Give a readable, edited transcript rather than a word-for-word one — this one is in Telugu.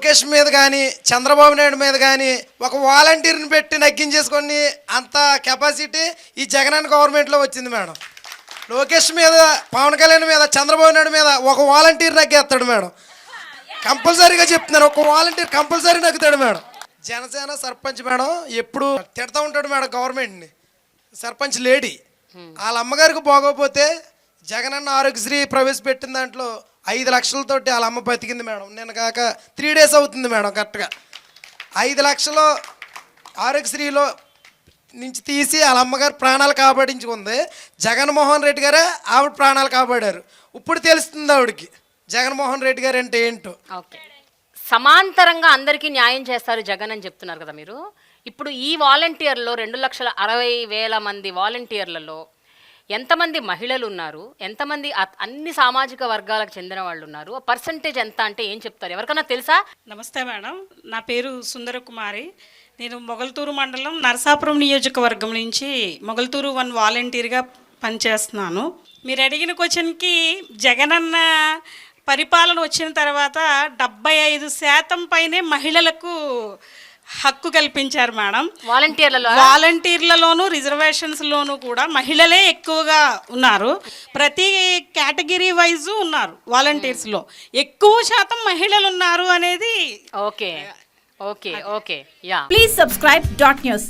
లోకేష్ మీద కానీ చంద్రబాబు నాయుడు మీద కానీ ఒక వాలంటీర్ని పెట్టి నగ్గించేసుకొని అంత కెపాసిటీ ఈ జగనన్న గవర్నమెంట్లో వచ్చింది మేడం. లోకేష్ మీద, పవన్ కళ్యాణ్ మీద, చంద్రబాబు నాయుడు మీద ఒక వాలంటీర్ నగ్గేస్తాడు మేడం. కంపల్సరీగా చెప్తున్నాను, ఒక వాలంటీర్ కంపల్సరీ నగ్గుతాడు మేడం. జనసేన సర్పంచ్ మేడం ఎప్పుడు తిడతా ఉంటాడు మేడం గవర్నమెంట్ని. సర్పంచ్ లేడీ వాళ్ళ అమ్మగారికి బాగోపోతే జగనన్న ఆరోగ్యశ్రీ ప్రవేశపెట్టిన దాంట్లో 5 లక్షలతోటి వాళ్ళ అమ్మ బతికింది మేడం. నేను కాక 3 డేస్ అవుతుంది మేడం. కరెక్ట్గా 5 లక్షలు ఆరోగ్యశ్రీలో నుంచి తీసి వాళ్ళ అమ్మగారు ప్రాణాలు కాపాడించుకుంది. జగన్మోహన్ రెడ్డి గారే ఆవిడ ప్రాణాలు కాపాడారు. ఇప్పుడు తెలుస్తుంది ఆవిడకి జగన్మోహన్ రెడ్డి గారు అంటే ఏంటో. ఓకే, సమాంతరంగా అందరికీ న్యాయం చేస్తారు జగన్ అని చెప్తున్నారు కదా మీరు. ఇప్పుడు ఈ వాలంటీర్లో 2,60,000 మంది వాలంటీర్లలో ఎంతమంది మహిళలు ఉన్నారు, ఎంతమంది అన్ని సామాజిక వర్గాలకు చెందిన వాళ్ళు ఉన్నారు, పర్సంటేజ్ ఎంత అంటే ఏం చెప్తారు? ఎవరికైనా తెలుసా? నమస్తే మేడం, నా పేరు సుందరకుమారి. నేను మొగల్తూరు మండలం నరసాపురం నియోజకవర్గం నుంచి మొగల్తూరు 1 వాలంటీర్గా పనిచేస్తున్నాను. మీరు అడిగిన క్వశ్చన్కి జగనన్న పరిపాలన వచ్చిన తర్వాత 75% పైనే మహిళలకు హక్కు కల్పించారు మేడం. వాలంటీర్లలోనూ రిజర్వేషన్స్లోనూ కూడా మహిళలే ఎక్కువగా ఉన్నారు. ప్రతి కేటగిరీ వైజు ఉన్నారు వాలంటీర్స్లో, ఎక్కువ శాతం మహిళలు ఉన్నారు అనేది. Okay okay okay yeah. Please subscribe .news.